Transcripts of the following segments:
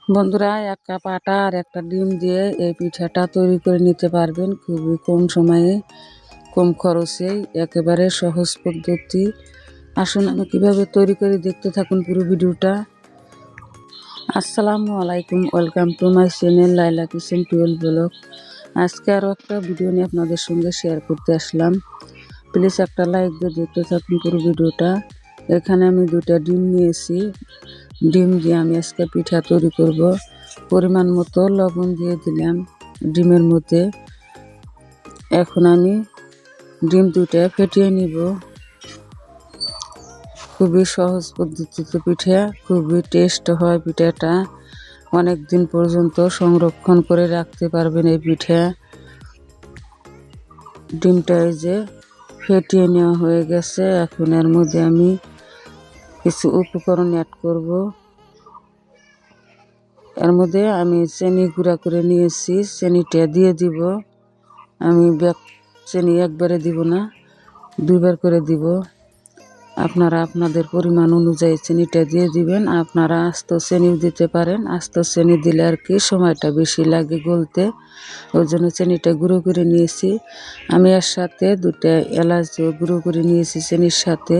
বন্ধুরা, ১ কাপ আটা আর একটা ডিম দিয়ে এই পিঠাটা তৈরি করে নিতে পারবেন খুবই কম সময়ে, কম খরচে, একেবারে সহজ পদ্ধতি। আসুন আমি কিভাবে তৈরি করে দেখতে থাকুন পুরো ভিডিওটা। আসসালামু আলাইকুম, welcome to my channel Laila kitchen 12 blog. আজকে আরও একটা ভিডিও নিয়ে আপনাদের সঙ্গে শেয়ার করতে আসলাম। প্লিজ একটা লাইক দিয়ে দেখতে থাকুন পুরো ভিডিওটা। এখানে আমি 2টা ডিম নিয়েছি। ডিম দিয়ে আমি আজকে পিঠা তৈরি করব। পরিমাণ মতো লবণ দিয়ে দিলাম ডিমের মধ্যে। এখন আমি ডিম 2টা ফেটিয়ে নিব। খুবই সহজ পদ্ধতিতে পিঠা, খুবই টেস্ট হয় পিঠাটা। অনেক দিন পর্যন্ত সংরক্ষণ করে রাখতে পারবেন এই পিঠা। ডিমটা এই যে ফেটিয়ে নেওয়া হয়ে গেছে। এখন এর মধ্যে আমি কিছু উপকরণ অ্যাড করব। এর মধ্যে আমি চিনি গুঁড়া করে নিয়েছি, চিনিটা দিয়ে দিব। আমি চিনি একবারে দিব না, 2বার করে দিব। আপনারা আপনাদের পরিমাণ অনুযায়ী চিনিটা দিয়ে দিবেন। আপনারা আস্ত চিনিও দিতে পারেন। আস্ত চিনি দিলে আর কি সময়টা বেশি লাগে গলতে, ওই জন্য চিনিটা গুঁড়ো করে নিয়েছি। আমি এর সাথে 2টা এলাচ গুঁড়ো করে নিয়েছি চিনির সাথে।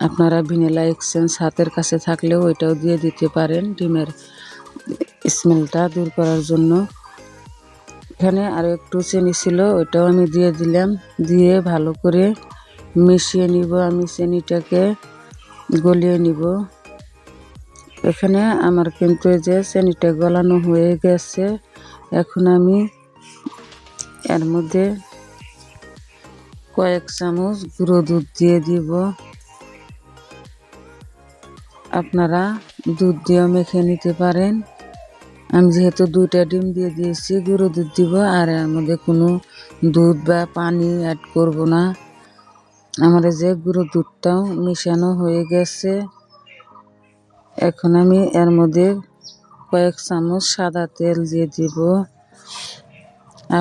আপনারা ভ্যানিলা এসেন্স হাতের কাছে থাকলেও ওইটাও দিয়ে দিতে পারেন ডিমের স্মেলটা দূর করার জন্য। এখানে আরও একটু চিনি ছিল, ওইটাও আমি দিয়ে দিলাম। দিয়ে ভালো করে মিশিয়ে নিব। আমি চিনিটাকে গলিয়ে নিব। এখানে আমার কিন্তু এই যে চিনিটা গলানো হয়ে গেছে। এখন আমি এর মধ্যে কয়েক চামচ গুঁড়ো দুধ দিয়ে দিব। আপনারা দুধ দিয়েও মেখে নিতে পারেন। আমি যেহেতু 2টা ডিম দিয়ে দিয়েছি, গুঁড়ো দুধ দিব, আর এর মধ্যে কোনো দুধ বা পানি অ্যাড করব না। আমার এই যে গুঁড়ো দুধটাও মিশানো হয়ে গেছে। এখন আমি এর মধ্যে কয়েক চামচ সাদা তেল দিয়ে দিব।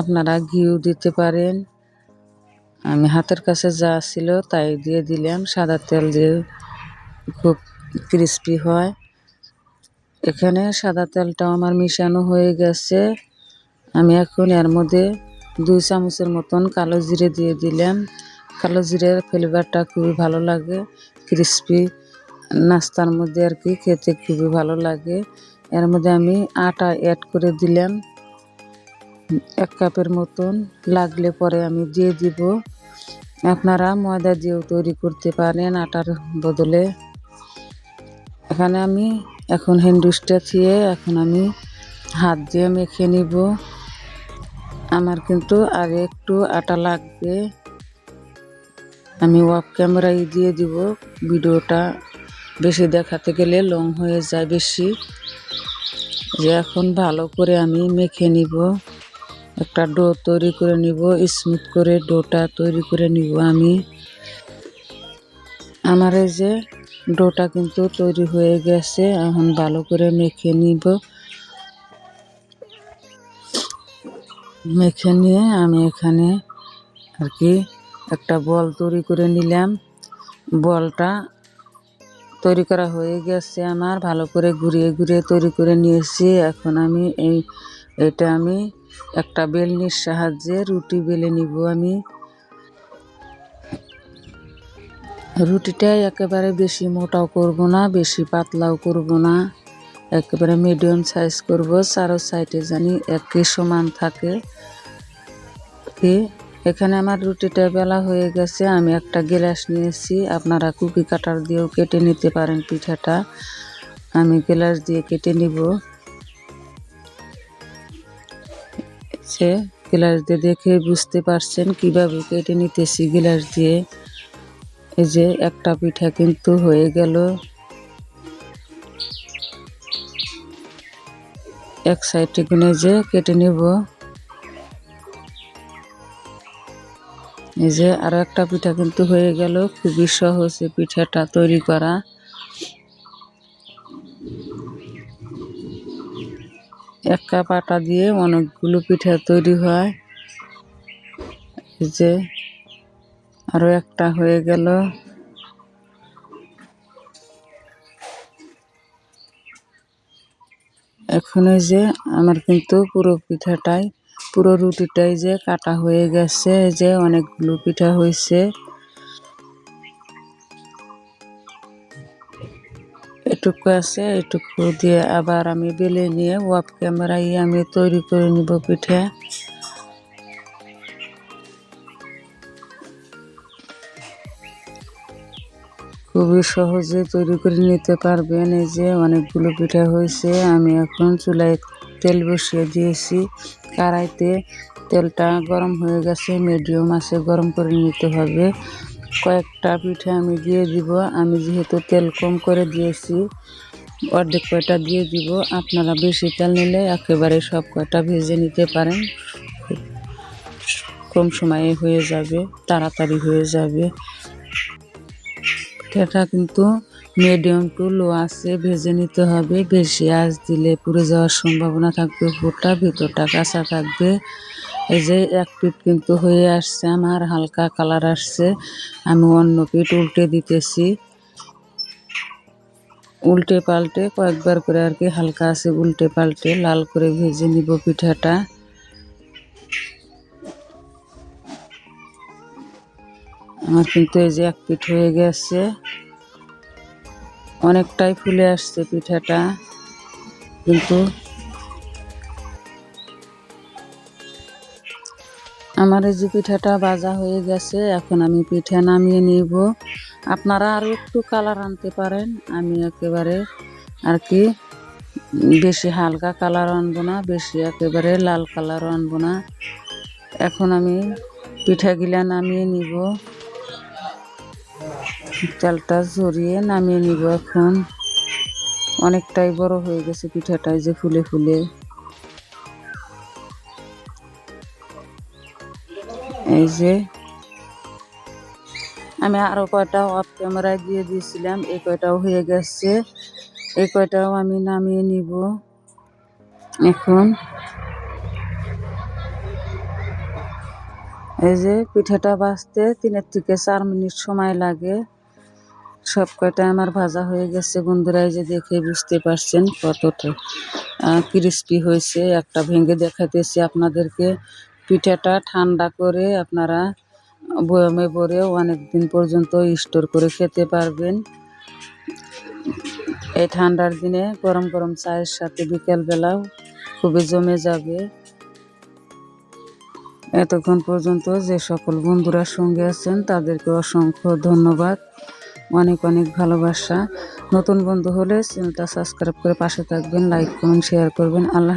আপনারা ঘিও দিতে পারেন। আমি হাতের কাছে যা ছিল তাই দিয়ে দিলাম। সাদা তেল দিয়ে খুব ক্রিস্পি হয়। এখানে সাদা তেলটাও আমার মিশানো হয়ে গেছে। আমি এখন এর মধ্যে 2 চামচের মতন কালো জিরে দিয়ে দিলাম। কালো জিরের ফ্লেভারটা খুবই ভালো লাগে, ক্রিস্পি নাস্তার মধ্যে আর কি খেতে খুবই ভালো লাগে। এর মধ্যে আমি আটা অ্যাড করে দিলাম 1 কাপের মতন। লাগলে পরে আমি দিয়ে দিব। আপনারা ময়দা দিয়েও তৈরি করতে পারেন আটার বদলে। এখানে আমি এখন হ্যান্ডউইচটা দিয়ে এখন আমি হাত দিয়ে মেখে নিব। আমার কিন্তু আর একটু আটা লাগবে। আমি অফ ক্যামেরায় দিয়ে দিব। ভিডিওটা বেশি দেখাতে গেলে লং হয়ে যায় বেশি। যে এখন ভালো করে আমি মেখে নিব। একটা ডো তৈরি করে নিব, স্মুথ করে ডোটা তৈরি করে নিব আমি। আমার এই যে ডোটা কিন্তু তৈরি হয়ে গেছে। এখন ভালো করে মেখে নিব। মেখে নিয়ে আমি এখানে আর কি একটা বল তৈরি করে নিলাম। বলটা তৈরি করা হয়ে গেছে আমার। ভালো করে ঘুরিয়ে ঘুরিয়ে তৈরি করে নিয়েছি। এখন আমি এটা আমি একটা বেলনির সাহায্যে রুটি বেলে নিব। আমি রুটিটা একেবারে বেশি মোটাও করব না, বেশি পাতলাও করব না, একেবারে মিডিয়াম সাইজ করব। চারো সাইডে জানি একই সমান থাকে। এখানে আমার রুটিটা বেলা হয়ে গেছে। আমি একটা গ্লাস নিয়েছি। আপনারা কুকি কাটার দিয়েও কেটে নিতে পারেন পিঠাটা। আমি গ্লাস দিয়ে কেটে নিব। সে গ্লাস দিয়ে দেখে বুঝতে পারছেন কিভাবে কেটে নিতেছি গ্লাস দিয়ে। এই যে একটা পিঠা কিন্তু হয়ে গেল। এক সাইডে গুনে যে কেটে নেব। এই যে আরো একটা পিঠা কিন্তু হয়ে গেল। খুবই সহজ এই পিঠাটা তৈরি করা। 1 কাপ আটা দিয়ে অনেকগুলো পিঠা তৈরি হয়। এই যে আরো একটা হয়ে গেল। এখন এই যে আমার কিন্তু পুরো রুটিটাই যে কাটা হয়ে গেছে, এই যে অনেকগুলো পিঠা হয়েছে। এটুকু আছে, এটুকু দিয়ে আবার আমি বেলে নিয়ে ওয়াপ ক্যামেরায় আমি তৈরি করে নিব পিঠা। খুবই সহজে তৈরি করে নিতে পারবেন। এই যে অনেকগুলো পিঠা হয়েছে। আমি এখন চুলায় তেল বসিয়ে দিয়েছি। কড়াইতে তেলটা গরম হয়ে গেছে, মিডিয়াম আছে গরম করে নিতে হবে। কয়েকটা পিঠা আমি দিয়ে দিব। আমি যেহেতু তেল কম করে দিয়েছি, অর্ধেক কয়টা দিয়ে দিব। আপনারা বেশি তেল নিলে একেবারে সব কয়টা ভেজে নিতে পারেন, কম সময়ে হয়ে যাবে, তাড়াতাড়ি হয়ে যাবে। পিঠাটা কিন্তু মিডিয়াম টু লো আছে ভেজে নিতে হবে। বেশি আঁচ দিলে পুড়ে যাওয়ার সম্ভাবনা থাকবে, উপরটা ভিতরটা কাঁচা থাকবে। এই যে এক পিঠ কিন্তু হয়ে আসছে আমার, হালকা কালার আসছে। আমি অন্য পিঠ উল্টে দিতেছি। উল্টে পাল্টে কয়েকবার করে আর কি হালকা আছে উল্টে পাল্টে লাল করে ভেজে নিব পিঠাটা। আমার কিন্তু এই যে এক পিঠ হয়ে গেছে, অনেকটাই ফুলে আসছে পিঠাটা। কিন্তু আমার এই যে পিঠাটা ভাজা হয়ে গেছে, এখন আমি পিঠা নামিয়ে নিব। আপনারা আরও একটু কালার আনতে পারেন। আমি একেবারে আর কি বেশি হালকা কালার আনবো না, বেশি একেবারে লাল কালারও আনবো না। এখন আমি পিঠাগুলা নামিয়ে নিব, তেলটা ঝরিয়ে নামিয়ে নিব। এখন অনেকটাই বড় হয়ে গেছে পিঠাটাই যে ফুলে ফুলে। এই যে আমি আরো কয়টা অফ ক্যামেরায় দিয়ে দিয়েছিলাম, এই কয়টাও হয়ে গেছে। এই কয়টাও আমি নামিয়ে নিব। এখন এই যে পিঠাটা ভাজতে 3 থেকে 4 মিনিট সময় লাগে। সব কয়টা আমার ভাজা হয়ে গেছে বন্ধুরা, এই যে দেখে বুঝতে পারছেন কতটা ক্রিস্পি হয়েছে। একটা ভেঙে দেখাতেছি আপনাদেরকে। পিঠাটা ঠান্ডা করে আপনারা বয়ামে ভরে অনেক দিন পর্যন্ত স্টোর করে খেতে পারবেন। এই ঠান্ডার দিনে গরম গরম চায়ের সাথে বিকেলবেলাও খুবই জমে যাবে। এতক্ষণ পর্যন্ত যে সকল বন্ধুরা সঙ্গে আছেন তাদেরকে অসংখ্য ধন্যবাদ, অনেক অনেক ভালোবাসা। নতুন বন্ধু হলে চ্যানেলটা সাবস্ক্রাইব করে পাশে থাকবেন, লাইক কমেন্ট শেয়ার করবেন। আল্লাহ।